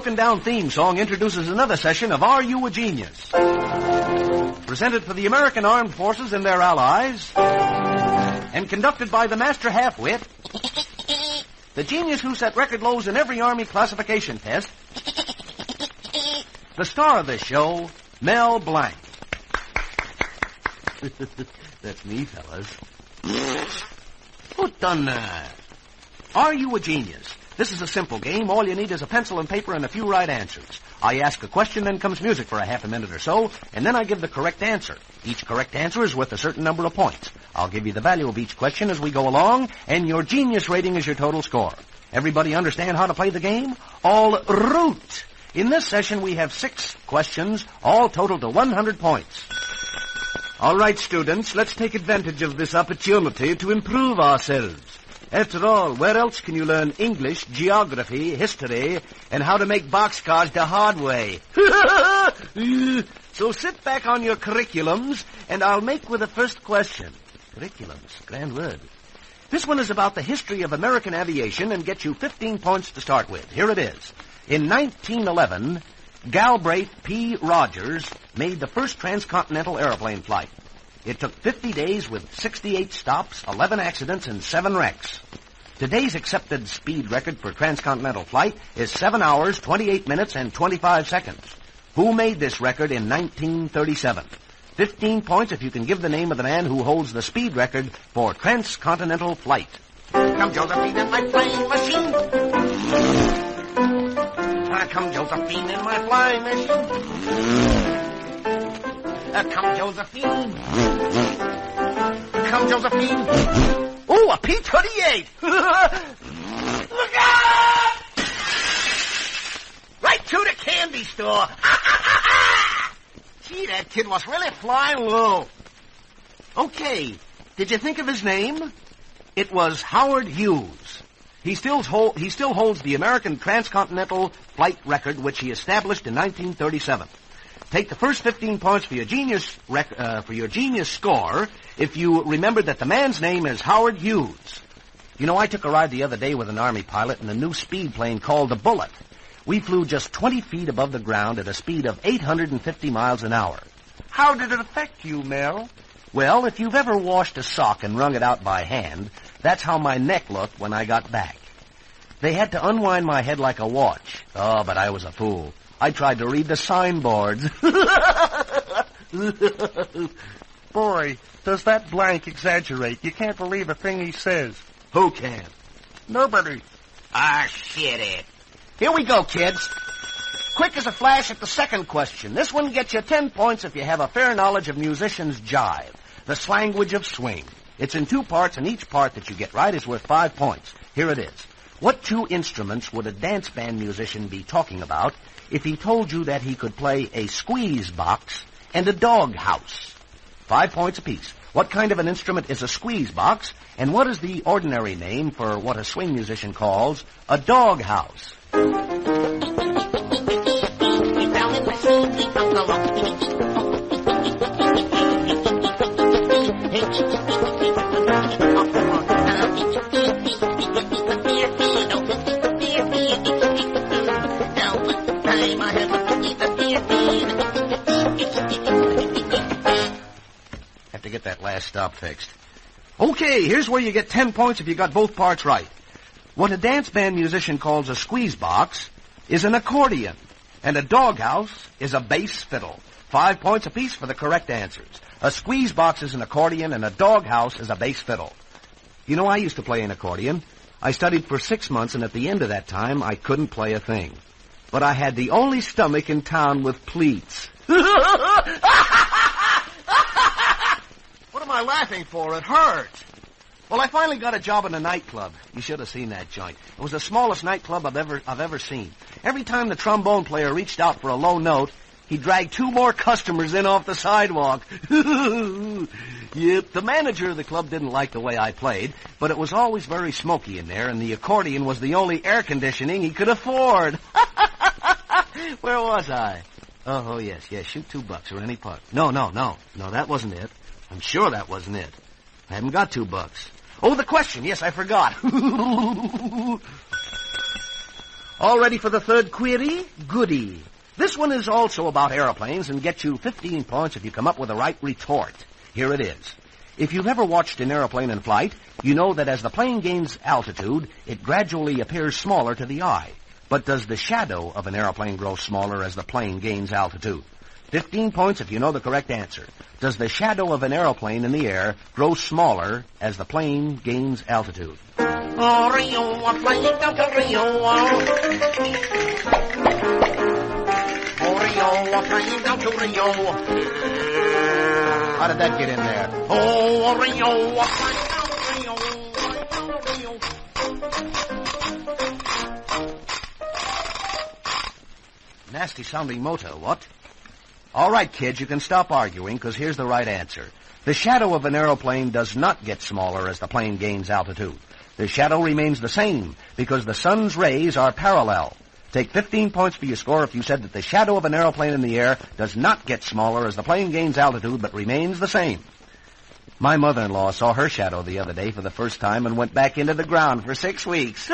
broken-down theme song introduces another session of Are You a Genius? Presented for the American Armed Forces and their allies, and conducted by the master half-wit, the genius who set record lows in every Army classification test, the star of this show, Mel Blanc. That's me, fellas. Who done that? Are you a genius? This is a simple game. All you need is a pencil and paper and a few right answers. I ask a question, then comes music for a half a minute or so, and then I give the correct answer. Each correct answer is worth a certain number of points. I'll give you the value of each question as we go along, and your genius rating is your total score. Everybody understand how to play the game? All root. In this session, we have 6 questions, all total to 100 points. All right, students, let's take advantage of this opportunity to improve ourselves. After all, where else can you learn English, geography, history, and how to make boxcars the hard way? So sit back on your curriculums, and I'll make with the first question. Curriculums, grand word. This one is about the history of American aviation and gets you 15 points to start with. Here it is. In 1911, Galbraith P. Rogers made the first transcontinental airplane flight. It took 50 days with 68 stops, 11 accidents, and 7 wrecks. Today's accepted speed record for transcontinental flight is 7 hours, 28 minutes, and 25 seconds. Who made this record in 1937? 15 points if you can give the name of the man who holds the speed record for transcontinental flight. Come Josephine in my flying machine. Come Josephine in my flying machine. Come Josephine. Come Josephine. Oh, a P-28! Look out! Right to the candy store. Gee, that kid was really flying low. Okay, did you think of his name? It was Howard Hughes. He still holds the American transcontinental flight record, which he established in 1937. Take the first 15 points for your genius score if you remember that the man's name is Howard Hughes. You know, I took a ride the other day with an Army pilot in a new speed plane called the Bullet. We flew just 20 feet above the ground at a speed of 850 miles an hour. How did it affect you, Mel? Well, if you've ever washed a sock and wrung it out by hand, that's how my neck looked when I got back. They had to unwind my head like a watch. Oh, but I was a fool. I tried to read the signboards. Boy, does that Blank exaggerate. You can't believe a thing he says. Who can? Nobody. Ah, shit it. Here we go, kids. Quick as a flash at the second question. This one gets you 10 points if you have a fair knowledge of musicians' jive, the slanguage of swing. It's in 2 parts, and each part that you get right is worth 5 points. Here it is. What 2 instruments would a dance band musician be talking about if he told you that he could play a squeeze box and a dog house? 5 points apiece. What kind of an instrument is a squeeze box, and what is the ordinary name for what a swing musician calls a dog house? Have to get that last stop fixed. Okay, here's where you get 10 points if you got both parts right. What a dance band musician calls a squeeze box is an accordion, and a doghouse is a bass fiddle. 5 points apiece for the correct answers. A squeeze box is an accordion, and a doghouse is a bass fiddle. You know, I used to play an accordion. I studied for 6 months, and at the end of that time, I couldn't play a thing. But I had the only stomach in town with pleats. What am I laughing for? It hurts. Well, I finally got a job in a nightclub. You should have seen that joint. It was the smallest nightclub I've ever seen. Every time the trombone player reached out for a low note, he dragged 2 more customers in off the sidewalk. Yep, the manager of the club didn't like the way I played, but it was always very smoky in there, and the accordion was the only air conditioning he could afford. Where was I? Oh, yes, shoot $2 or any part. No, that wasn't it. I'm sure that wasn't it. I haven't got $2. Oh, the question. Yes, I forgot. All ready for the third query? Goody. This one is also about airplanes and gets you 15 points if you come up with the right retort. Here it is. If you've ever watched an airplane in flight, you know that as the plane gains altitude, it gradually appears smaller to the eye. But does the shadow of an airplane grow smaller as the plane gains altitude? 15 points if you know the correct answer. Does the shadow of an airplane in the air grow smaller as the plane gains altitude? Oh, Rio, I'm flying down to Rio. Oh, Rio, I'm flying down to Rio. How did that get in there? Oh, Rio, I'm flying down to Rio. Nasty sounding motor, what? All right, kids, you can stop arguing, because here's the right answer. The shadow of an aeroplane does not get smaller as the plane gains altitude. The shadow remains the same, because the sun's rays are parallel. Take 15 points for your score if you said that the shadow of an aeroplane in the air does not get smaller as the plane gains altitude, but remains the same. My mother-in-law saw her shadow the other day for the first time and went back into the ground for 6 weeks.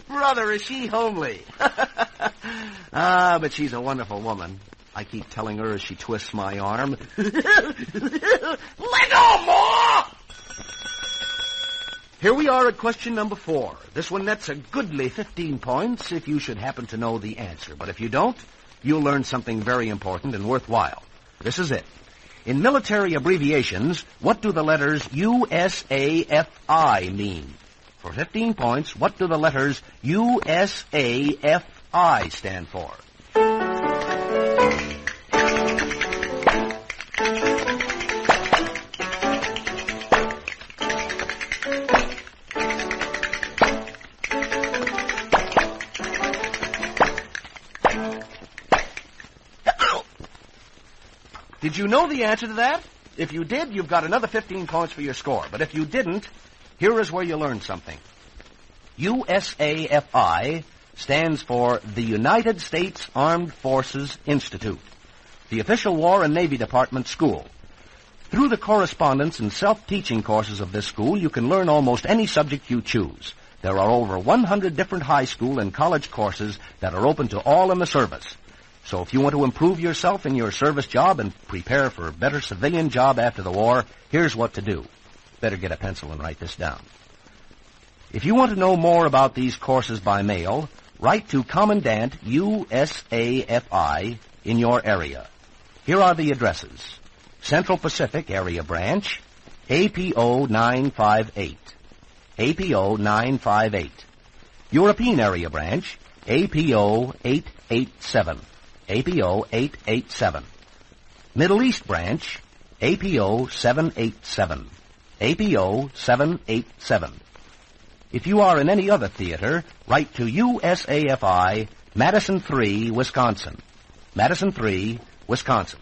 Brother, is she homely? But she's a wonderful woman. I keep telling her as she twists my arm. Let go, more! Here we are at question number 4. This one nets a goodly 15 points if you should happen to know the answer. But if you don't, you'll learn something very important and worthwhile. This is it. In military abbreviations, what do the letters USAFI mean? For 15 points, what do the letters USAFI stand for? Did you know the answer to that? If you did, you've got another 15 points for your score. But if you didn't, here is where you learned something. USAFI stands for the United States Armed Forces Institute, the official War and Navy Department school. Through the correspondence and self-teaching courses of this school, you can learn almost any subject you choose. There are over 100 different high school and college courses that are open to all in the service. So if you want to improve yourself in your service job and prepare for a better civilian job after the war, here's what to do. Better get a pencil and write this down. If you want to know more about these courses by mail, write to Commandant USAFI in your area. Here are the addresses. Central Pacific Area Branch, APO 958. APO 958. European Area Branch, APO 887. APO 887. Middle East Branch, APO 787. APO 787. If you are in any other theater, write to USAFI, Madison 3, Wisconsin. Madison 3, Wisconsin.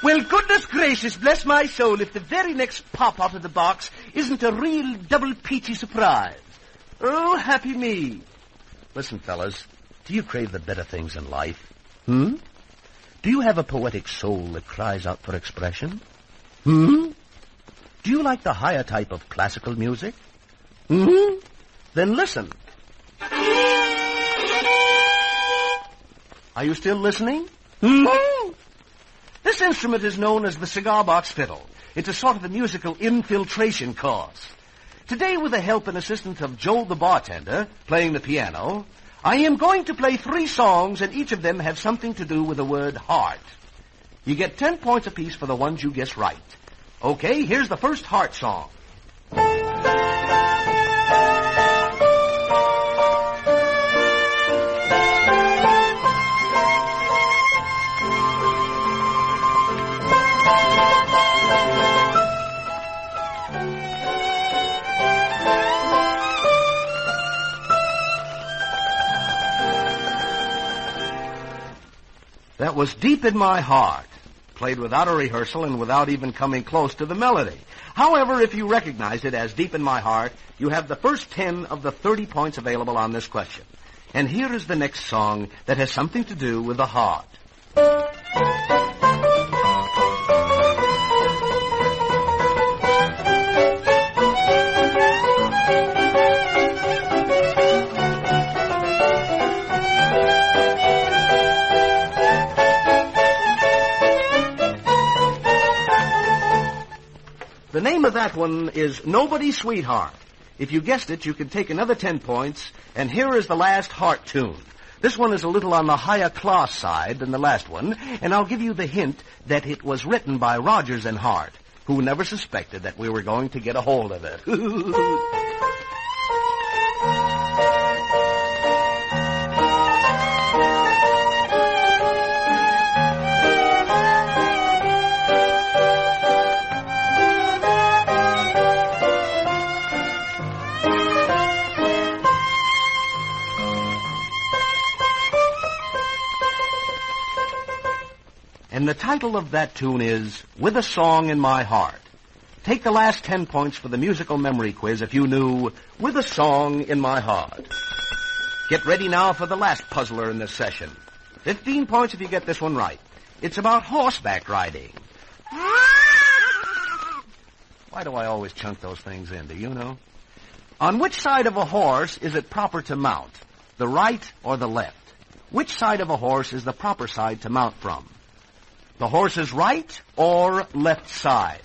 Well, goodness gracious, bless my soul, if the very next pop out of the box isn't a real double peachy surprise. Oh, happy me. Listen, fellas, do you crave the better things in life? Do you have a poetic soul that cries out for expression? Do you like the higher type of classical music? Then listen. Are you still listening? This instrument is known as the cigar box fiddle. It's a sort of a musical infiltration course. Today, with the help and assistance of Joel the bartender, playing the piano, I am going to play 3 songs, and each of them have something to do with the word heart. You get 10 points apiece for the ones you guess right. Okay, here's the first heart song. That was Deep in My Heart, played without a rehearsal and without even coming close to the melody. However, if you recognize it as Deep in My Heart, you have the first 10 of the 30 points available on this question. And here is the next song that has something to do with the heart. name of that one is Nobody Sweetheart. If you guessed it, you can take another 10 points, and here is the last heart tune. This one is a little on the higher class side than the last one, and I'll give you the hint that it was written by Rogers and Hart, who never suspected that we were going to get a hold of it. And the title of that tune is With a Song in My Heart. Take the last 10 points for the musical memory quiz if you knew With a Song in My Heart. Get ready now for the last puzzler in this session. 15 points if you get this one right. It's about horseback riding. Why do I always chunk those things in? Do you know? On which side of a horse is it proper to mount? The right or the left? Which side of a horse is the proper side to mount from? The horse's right or left side?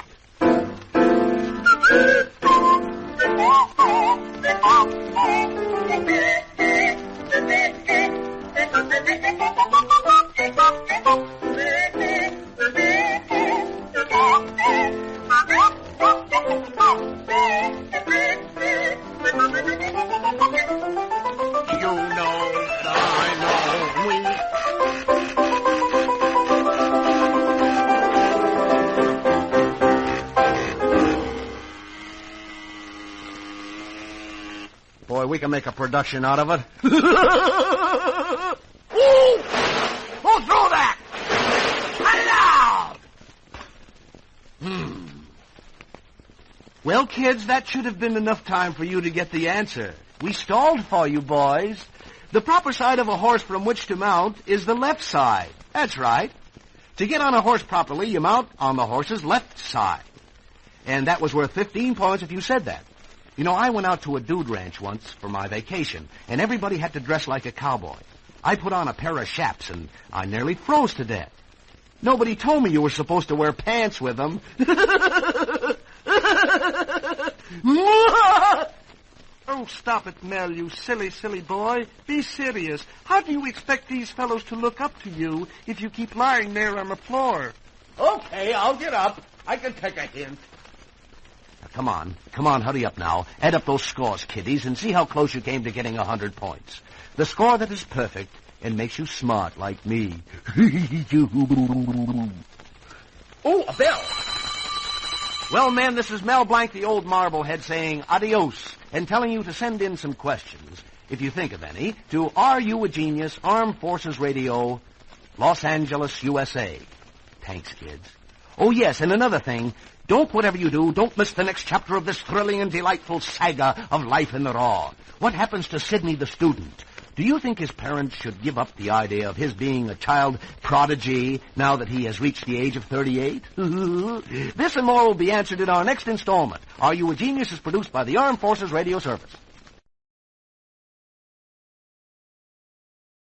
Boy, we can make a production out of it. Ooh! Who threw that? Cut it out! Well, kids, that should have been enough time for you to get the answer. We stalled for you, boys. The proper side of a horse from which to mount is the left side. That's right. To get on a horse properly, you mount on the horse's left side. And that was worth 15 points if you said that. You know, I went out to a dude ranch once for my vacation, and everybody had to dress like a cowboy. I put on a pair of chaps, and I nearly froze to death. Nobody told me you were supposed to wear pants with them. Oh, stop it, Mel, you silly, silly boy. Be serious. How do you expect these fellows to look up to you if you keep lying there on the floor? Okay, I'll get up. I can take a hint. Come on, hurry up now. Add up those scores, kiddies, and see how close you came to getting 100 points. The score that is perfect and makes you smart like me. Oh, a bell. Well, men, this is Mel Blanc, the old marblehead, saying adios and telling you to send in some questions, if you think of any, to Are You a Genius, Armed Forces Radio, Los Angeles, USA. Thanks, kids. Oh, yes, and another thing. Don't, whatever you do, don't miss the next chapter of this thrilling and delightful saga of life in the raw. What happens to Sidney the student? Do you think his parents should give up the idea of his being a child prodigy now that he has reached the age of 38? This and more will be answered in our next installment. Are You a Genius is produced by the Armed Forces Radio Service.